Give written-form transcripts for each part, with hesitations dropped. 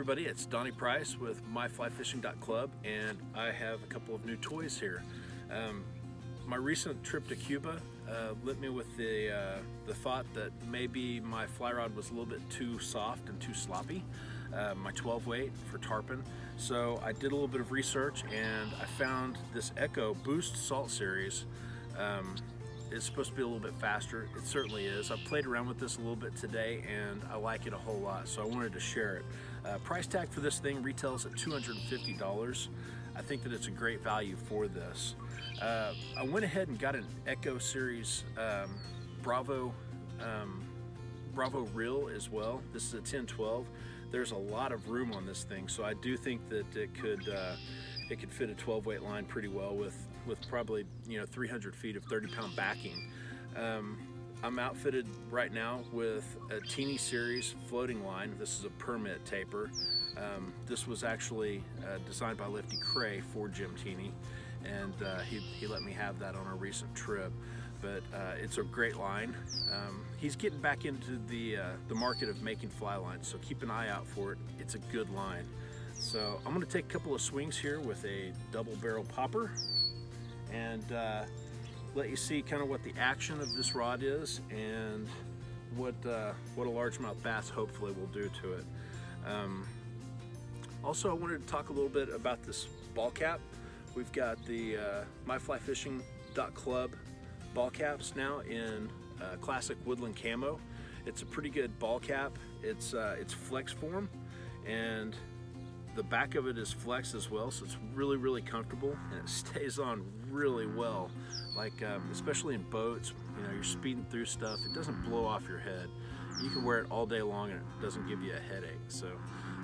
everybody, it's Donnie Price with MyFlyFishing.club, and I have a couple of new toys here. My recent trip to Cuba lit me with the thought that maybe my fly rod was a little bit too soft and too sloppy, my 12 weight for tarpon. So I did a little bit of research and I found this Echo Boost Salt Series. It's supposed to be a little bit faster. It certainly is. I've played around with this a little bit today and I like it a whole lot, so I wanted to share it. Price tag for this thing retails at $250. I think that it's a great value for this. I went ahead and got an Echo Series Bravo reel as well. This is a 10-12. There's a lot of room on this thing, so I do think that it could fit a 12 weight line pretty well with probably 300 feet of 30-pound backing. I'm outfitted right now with a Teeny Series floating line. This is a permit taper. This was actually designed by Lefty Cray for Jim Teeny, and he let me have that on a recent trip. But it's a great line. He's getting back into the market of making fly lines, so keep an eye out for it. It's a good line. So I'm going to take a couple of swings here with a double barrel popper and let you see kind of what the action of this rod is and what a largemouth bass hopefully will do to it. Also, I wanted to talk a little bit about this ball cap. We've got the MyFlyFishing.club ball caps now in classic woodland camo. It's a pretty good ball cap. It's flex form, and the back of it is flex as well, so it's really comfortable and it stays on really well. Like especially in boats, you're speeding through stuff, it doesn't blow off your head. You can wear it all day long and it doesn't give you a headache. So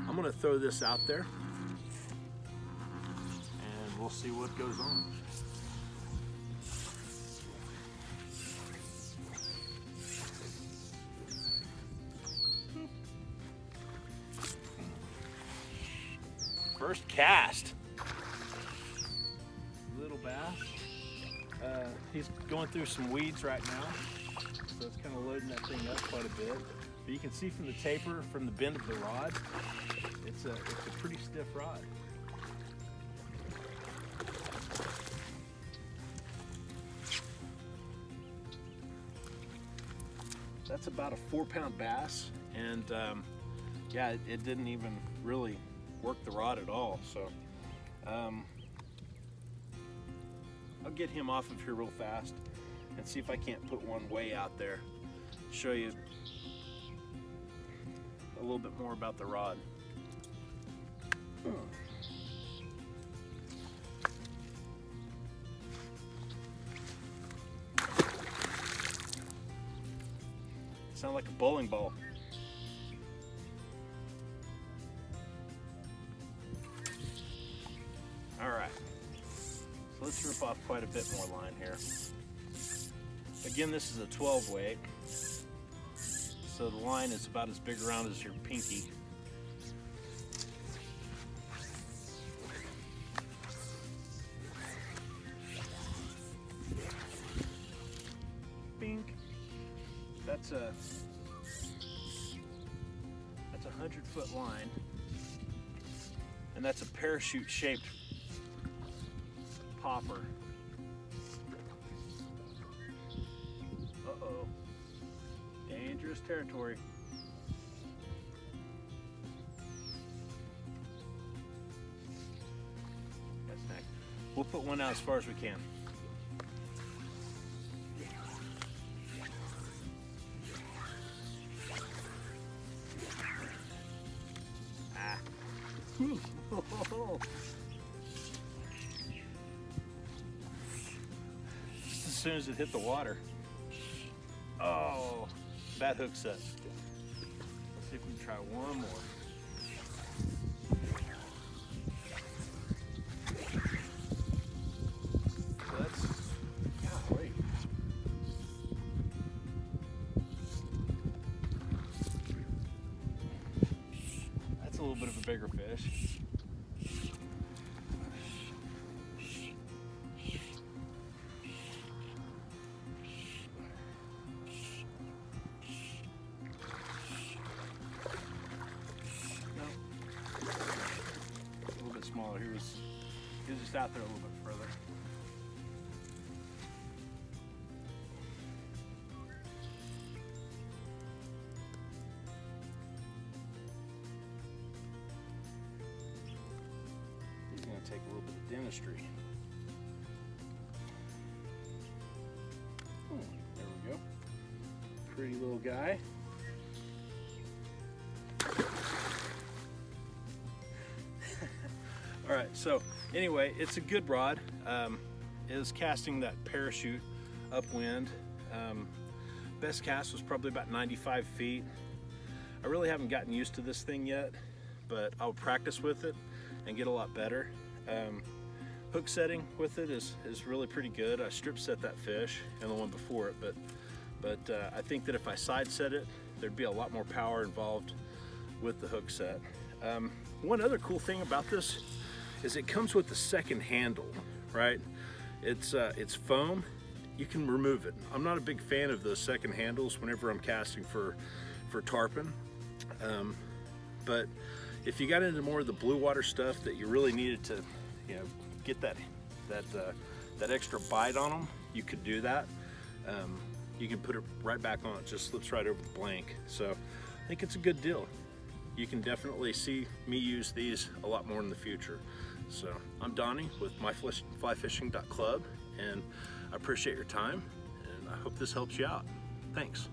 I'm gonna throw this out there and we'll see what goes on. First cast. Little bass. He's going through some weeds right now, so it's kind of loading that thing up quite a bit. But you can see from the taper, from the bend of the rod, it's a pretty stiff rod. That's about a 4-pound bass, and yeah, it didn't even really work the rod at all. So I'll get him off of here real fast and see if I can't put one way out there, show you a little bit more about the rod. Sound like a bowling ball. Alright, so let's rip off quite a bit more line here. Again, this is a 12 weight, so the line is about as big around as your pinky. Bink. That's a 100-foot line, and that's a parachute shaped popper. Uh-oh. Dangerous territory. That's next. We'll put one out as far as we can. Ah. Just as soon as it hit the water. Oh, bad hook set. Let's see if we can try one more. So that's, golly. That's a little bit of a bigger fish. smaller. He was just out there a little bit further. He's going to take a little bit of dentistry. There we go. Pretty little guy. All right, so anyway, it's a good rod. It was casting that parachute upwind. Best cast was probably about 95 feet. I really haven't gotten used to this thing yet, but I'll practice with it and get a lot better. Hook setting with it is really pretty good. I strip set that fish and the one before it, but I think that if I side set it, there'd be a lot more power involved with the hook set. One other cool thing about this is it comes with the second handle, right? It's foam. You can remove it. I'm not a big fan of those second handles whenever I'm casting for tarpon, but if you got into more of the blue water stuff that you really needed to, you know, get that extra bite on them, you could do that. You can put it right back on. It just slips right over the blank. So I think it's a good deal. You can definitely see me use these a lot more in the future. So I'm Donnie with MyFlyFishing.club, and I appreciate your time, and I hope this helps you out. Thanks.